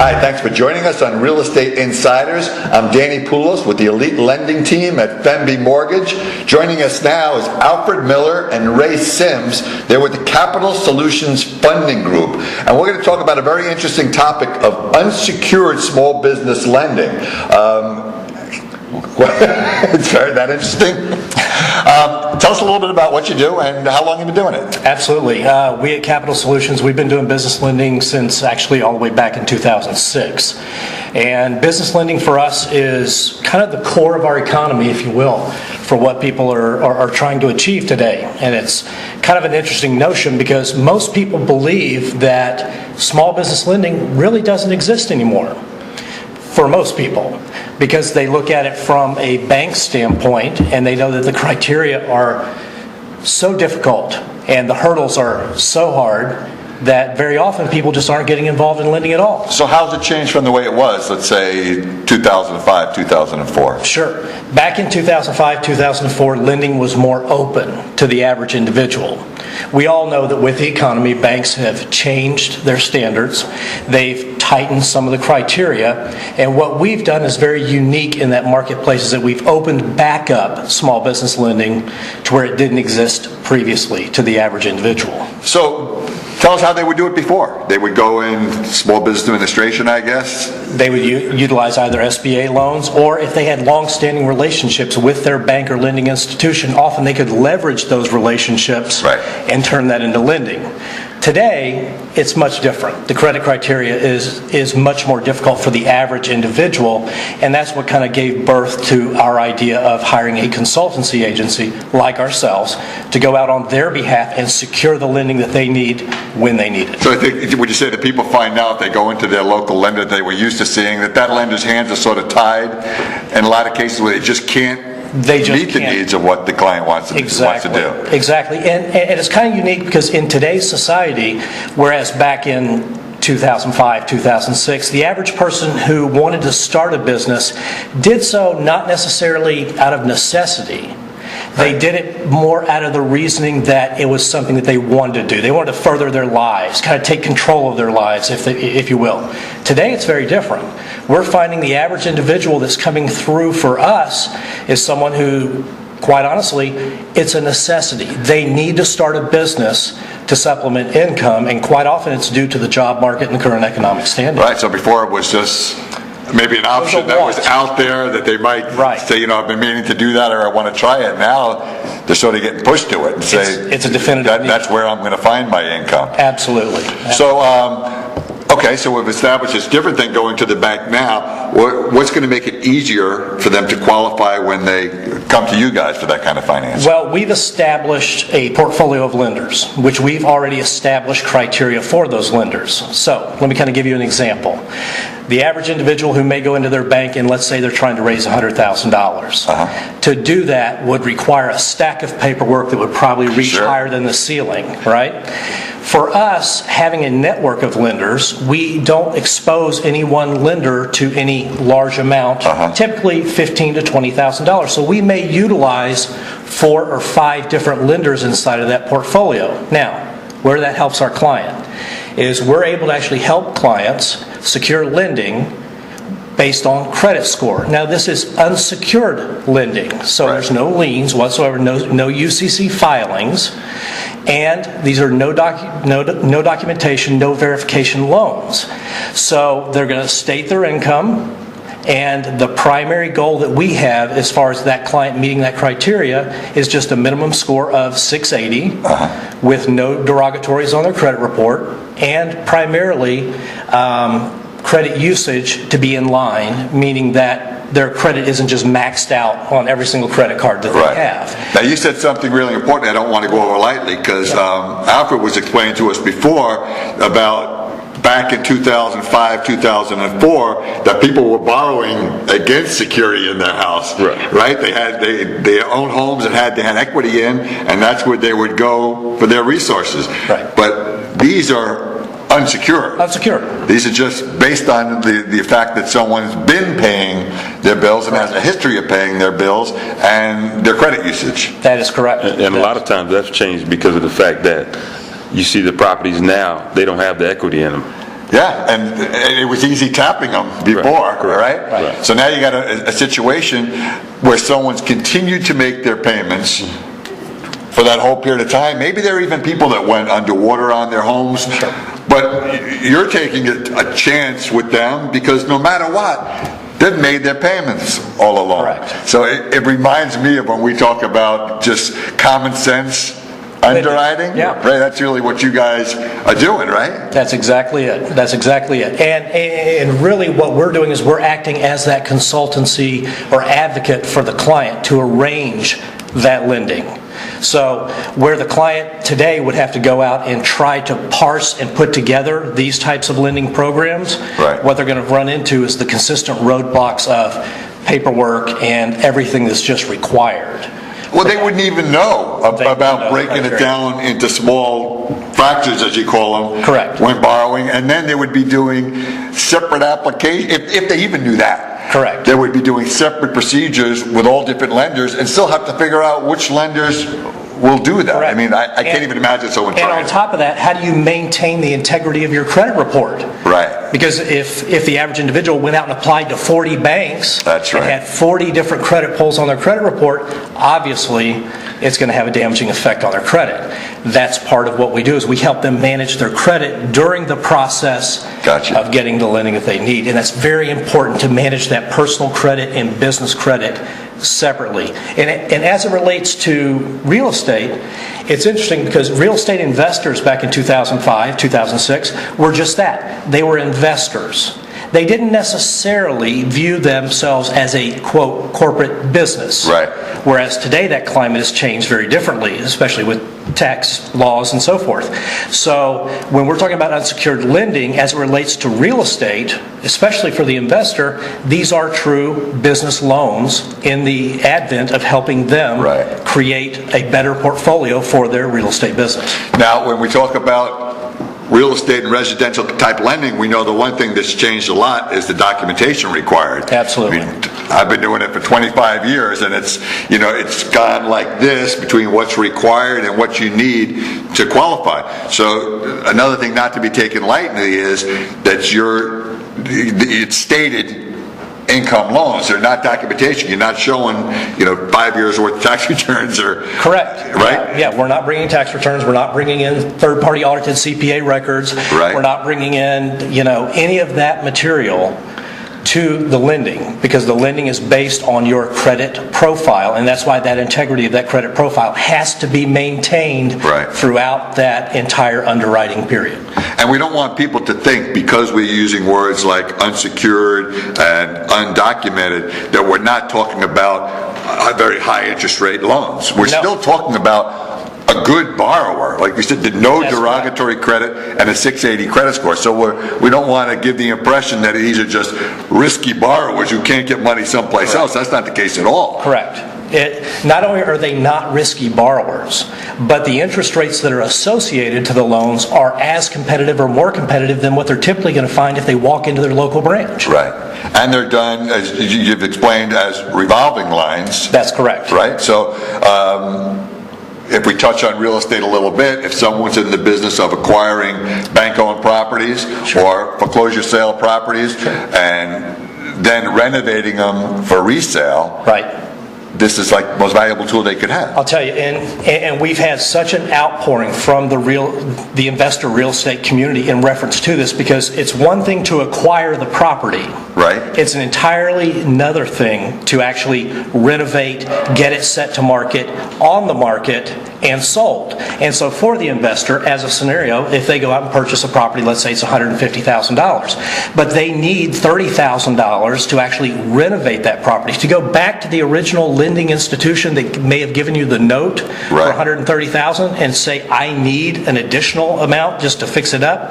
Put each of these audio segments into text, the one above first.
Hi, thanks for joining us on Real Estate Insiders. I'm Danny Poulos with the Elite Lending Team at Fenby Mortgage. Joining us now is Alfred Miller and Ray Sims. They're with the Capital Solutions Funding Group. And we're going to talk about a very interesting topic of unsecured small business lending. It's very that interesting. Tell us a little bit about what you do and how long you've been doing it. Absolutely. We at Capital Solutions, we've been doing business lending since actually all the way back in 2006. And business lending for us is kind of the core of our economy, if you will, for what people are trying to achieve today. And it's kind of an interesting notion because most people believe that small business lending really doesn't exist anymore. For most people, because they look at it from a bank standpoint and they know that the criteria are so difficult and the hurdles are so hard that very often people just aren't getting involved in lending at all. So how's it changed from the way it was, let's say, 2005, 2004? Sure. Back in 2005, 2004, lending was more open to the average individual. We all know that with the economy, banks have changed their standards. They've tightened some of the criteria. And what we've done is very unique in that marketplace is that we've opened back up small business lending to where it didn't exist previously to the average individual. So tell us how they would do it before. They would go in Small Business Administration, I guess? They would utilize either SBA loans, or if they had long-standing relationships with their bank or lending institution, often they could leverage those relationships and turn that into lending. Today, it's much different. The credit criteria is much more difficult for the average individual, and that's what kind of gave birth to our idea of hiring a consultancy agency like ourselves to go out on their behalf and secure the lending that they need when they need it. So I think, would you say that people find out, they go into their local lender they were used to seeing, that lender's hands are sort of tied in a lot of cases where they just can't meet the needs of what the client wants to do. Exactly. And it's kind of unique because in today's society, whereas back in 2005, 2006, the average person who wanted to start a business did so not necessarily out of necessity. They did it more out of the reasoning that it was something that they wanted to do. They wanted to further their lives, kind of take control of their lives, if you will. Today, it's very different. We're finding the average individual that's coming through for us is someone who, quite honestly, it's a necessity. They need to start a business to supplement income, and quite often it's due to the job market and the current economic standing. Right, so before it was just maybe an option that was out there that they might say, I've been meaning to do that, or I want to try it. Now they're sort of getting pushed to it and say, it's a definitive need. That's where I'm going to find my income. Absolutely. So, okay, so we've established it's different than going to the bank now. What's going to make it easier for them to qualify when they come to you guys for that kind of financing? Well, we've established a portfolio of lenders, which we've already established criteria for those lenders. So, let me kind of give you an example. The average individual who may go into their bank and let's say they're trying to raise $100,000. To do that would require a stack of paperwork that would probably reach higher than the ceiling, right? For us, having a network of lenders, we don't expose any one lender to any large amount, typically $15,000 to $20,000. So we may utilize 4 or 5 different lenders inside of that portfolio. Now, where that helps our client is we're able to actually help clients secure lending based on credit score. Now, this is unsecured lending, so there's no liens whatsoever, no UCC filings, and these are no documentation, no verification loans. So they're going to state their income, and the primary goal that we have as far as that client meeting that criteria is just a minimum score of 680 with no derogatories on their credit report, and primarily credit usage to be in line, meaning that their credit isn't just maxed out on every single credit card that they have. Now, you said something really important I don't want to go over lightly, because Alfred was explaining to us before about back in 2005, 2004, that people were borrowing against security in their house. Right? They had they owned homes and they had equity in, and that's where they would go for their resources. But these are unsecured. These are just based on the fact that someone's been paying their bills and has a history of paying their bills and their credit usage. That is correct. And a lot of times that's changed because of the fact that you see the properties now, they don't have the equity in them. Yeah, and it was easy tapping them before, right? So now you got a situation where someone's continued to make their payments for that whole period of time. Maybe there are even people that went underwater on their homes, but you're taking a chance with them because no matter what, they've made their payments all along. Correct. So it reminds me of when we talk about just common sense underwriting. Yeah. Right, that's really what you guys are doing, right? That's exactly it. That's exactly it. And really what we're doing is we're acting as that consultancy or advocate for the client to arrange that lending. So where the client today would have to go out and try to parse and put together these types of lending programs, what they're going to run into is the consistent roadblocks of paperwork and everything that's just required. Well, they wouldn't even know about breaking it down into small fractions, as you call them. Correct. When borrowing, and then they would be doing separate applications, if they even knew that. Correct. They would be doing separate procedures with all different lenders and still have to figure out which lenders will do that. Correct. I mean, I can't even imagine someone trying. And on top of that, how do you maintain the integrity of your credit report? Right. Because if the average individual went out and applied to 40 banks That's right. and had 40 different credit pulls on their credit report, obviously it's going to have a damaging effect on their credit. That's part of what we do is we help them manage their credit during the process of getting the lending that they need. And that's very important to manage that personal credit and business credit separately. And as it relates to real estate, it's interesting because real estate investors back in 2005, 2006 were just that. They were investors. They didn't necessarily view themselves as a, quote, corporate business. Right. Whereas today that climate has changed very differently, especially with tax laws and so forth. So when we're talking about unsecured lending as it relates to real estate, especially for the investor, these are true business loans in the advent of helping them create a better portfolio for their real estate business. Now, when we talk about real estate and residential type lending, we know the one thing that's changed a lot is the documentation required. Absolutely. I mean, I've been doing it for 25 years, and it's gone like this between what's required and what you need to qualify. So another thing not to be taken lightly is that it's stated income loans. They're not documentation. You're not showing 5 years worth of tax returns or correct, right? Yeah, we're not bringing tax returns. We're not bringing in third-party audited CPA records. Right. We're not bringing in any of that material to the lending because the lending is based on your credit profile, and that's why that integrity of that credit profile has to be maintained throughout that entire underwriting period. And we don't want people to think because we're using words like unsecured and undocumented that we're not talking about very high interest rate loans. We're still talking about a good borrower, like we said, did no derogatory credit and a 680 credit score. So we don't want to give the impression that these are just risky borrowers who can't get money someplace else. That's not the case at all. Correct. Not only are they not risky borrowers, but the interest rates that are associated to the loans are as competitive or more competitive than what they're typically going to find if they walk into their local branch. Right. And they're done, as you've explained, as revolving lines. That's correct. Right. So if we touch on real estate a little bit, if someone's in the business of acquiring bank-owned properties or foreclosure sale properties and then renovating them for resale, this is like the most valuable tool they could have. I'll tell you, and we've had such an outpouring from the investor real estate community in reference to this because it's one thing to acquire the property. Right. It's an entirely another thing to actually renovate, get it set to market, on the market, and sold. And so for the investor, as a scenario, if they go out and purchase a property, let's say it's $150,000, but they need $30,000 to actually renovate that property, to go back to the original lending institution that may have given you the note for $130,000 and say, I need an additional amount just to fix it up,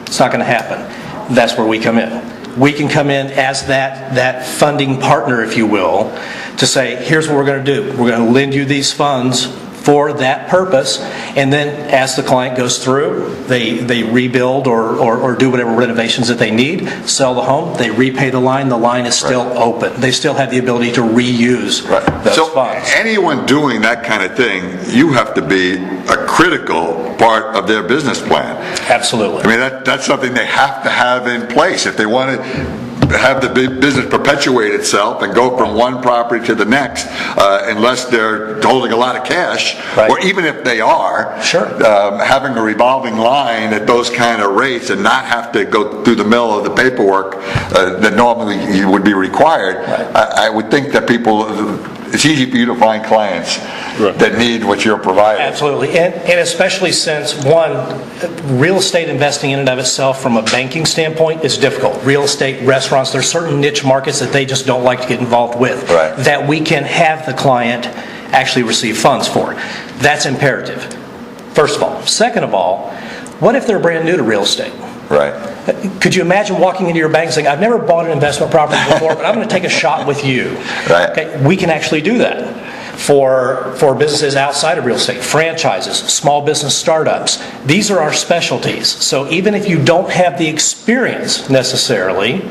it's not going to happen. That's where we come in. We can come in as that funding partner, if you will, to say, here's what we're going to do. We're going to lend you these funds for that purpose, and then as the client goes through, they rebuild or do whatever renovations that they need, sell the home, they repay the line is still open. They still have the ability to reuse those funds. Anyone doing that kind of thing, you have to be a critical part of their business plan. Absolutely. I mean, that's something they have to have in place if they want to have the business perpetuate itself and go from one property to the next, unless they're holding a lot of cash, or even if they are, having a revolving line at those kind of rates and not have to go through the mill of the paperwork that normally would be required. I would think that it's easy for you to find clients that need what you're providing. Absolutely, and especially since, one, real estate investing in and of itself from a banking standpoint is difficult. Real estate, restaurants, there's certain niche markets that they just don't like to get involved with, that we can have the client actually receive funds for. That's imperative, first of all. Second of all, what if they're brand new to real estate? Could you imagine walking into your bank and saying, I've never bought an investment property before, but I'm going to take a shot with you? Okay, we can actually do that for businesses outside of real estate, franchises, small business startups. These are our specialties. So even if you don't have the experience necessarily,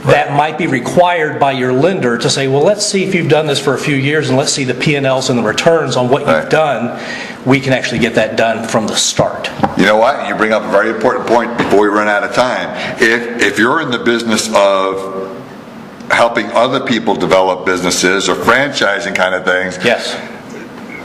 that might be required by your lender to say, well, let's see if you've done this for a few years and let's see the P&Ls and the returns on what you've done. We can actually get that done from the start. You know what? You bring up a very important point before we run out of time. If you're in the business of helping other people develop businesses or franchising kind of things,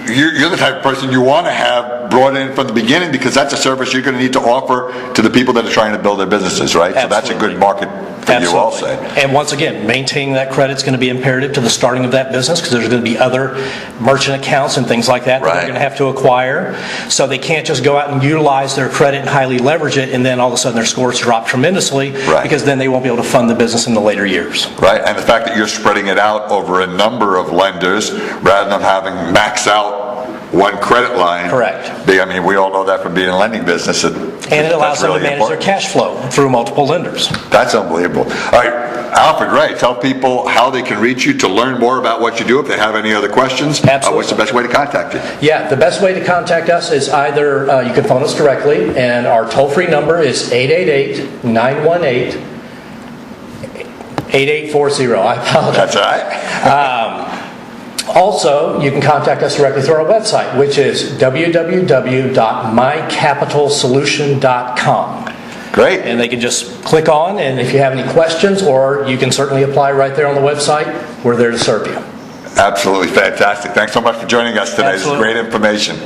you're the type of person you want to have brought in from the beginning, because that's a service you're going to need to offer to the people that are trying to build their businesses, right? So that's a good market for you also. And once again, maintaining that credit is going to be imperative to the starting of that business, because there's going to be other merchant accounts and things like that that they're going to have to acquire. So they can't just go out and utilize their credit and highly leverage it, and then all of a sudden their scores drop tremendously, because then they won't be able to fund the business in the later years. And the fact that you're spreading it out over a number of lenders rather than having max out one credit line. I mean, we all know that from being in the lending business. And it allows them to manage their cash flow through multiple lenders. That's unbelievable. All right, Alfred, Ray, tell people how they can reach you to learn more about what you do if they have any other questions. What's the best way to contact you? The best way to contact us is either you can phone us directly, and our toll-free number is 888-918-8840. I apologize. That's all right. Also, you can contact us directly through our website, which is www.mycapitalsolution.com. Great. And they can just click on, and if you have any questions, or you can certainly apply right there on the website, we're there to serve you. Absolutely fantastic. Thanks so much for joining us today. This is great information.